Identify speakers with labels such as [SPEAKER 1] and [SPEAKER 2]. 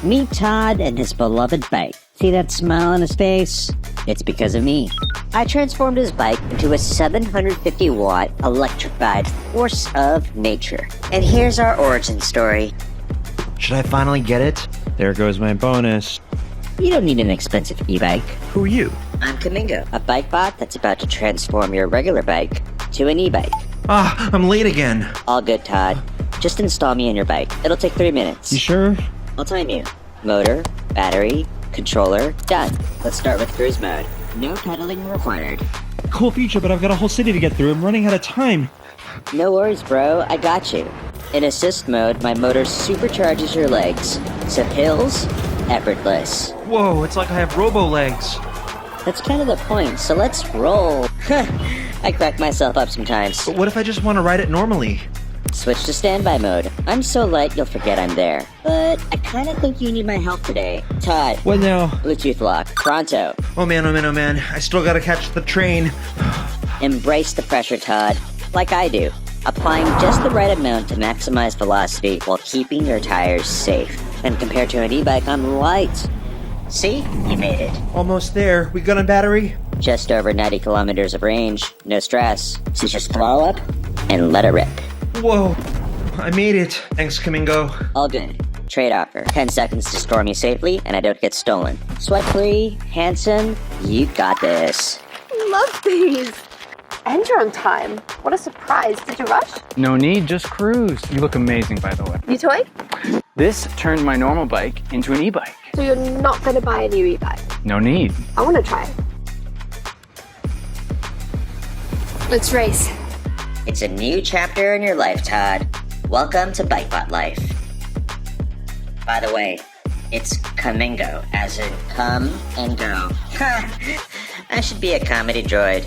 [SPEAKER 1] Meet Todd and his beloved bike. See that smile on his face? It's because of me. I transformed his bike into a 750-watt electrified force of nature. And here's our origin story.
[SPEAKER 2] Should I finally get it?
[SPEAKER 3] There goes my bonus.
[SPEAKER 1] You don't need an expensive e-bike.
[SPEAKER 2] Who are you?
[SPEAKER 1] I'm Kamingo, a bike bot that's about to transform your regular bike to an e-bike.
[SPEAKER 2] Ah, I'm late again.
[SPEAKER 1] All good, Todd. Just install me in your bike. It'll take 3 minutes.
[SPEAKER 3] You sure?
[SPEAKER 1] I'll time you. Motor, battery, controller, done. Let's start with cruise mode. No pedaling required.
[SPEAKER 3] Cool feature, but I've got a whole city to get through. I'm running out of time.
[SPEAKER 1] No worries, bro. I got you. In assist mode, my motor supercharges your legs. So hills, effortless.
[SPEAKER 2] Whoa, it's like I have robo-legs.
[SPEAKER 1] That's kind of the point, so let's roll. I crack myself up sometimes.
[SPEAKER 2] But what if I just want to ride it normally?
[SPEAKER 1] Switch to standby mode. I'm so light you'll forget I'm there. But I kinda think you need my help today. Todd.
[SPEAKER 3] What now?
[SPEAKER 1] Bluetooth lock. Pronto.
[SPEAKER 2] Oh man, oh man, oh man. I still gotta catch the train.
[SPEAKER 1] Embrace the pressure, Todd. Like I do. Applying just the right amount to maximize velocity while keeping your tires safe. And compared to an e-bike, I'm light. See? You made it.
[SPEAKER 2] Almost there. We good on battery?
[SPEAKER 1] Just over 90 kilometers of range. No stress. So just throttle up and let it rip.
[SPEAKER 2] Whoa. I made it. Thanks, Kamingo.
[SPEAKER 1] All good. Trade offer. 10 seconds to store me safely and I don't get stolen. Sweat-free, handsome, you got this.
[SPEAKER 4] Love these. And you're on time. What a surprise. Did you rush?
[SPEAKER 5] No need, just cruise. You look amazing, by the way.
[SPEAKER 4] You toy?
[SPEAKER 5] This turned my normal bike into an e-bike.
[SPEAKER 4] So you're not going to buy a new e-bike?
[SPEAKER 5] No need.
[SPEAKER 4] I want to try it. Let's race.
[SPEAKER 1] It's a new chapter in your life, Todd. Welcome to BikeBot life. By the way, it's Kamingo, as in come and go. I should be a comedy droid.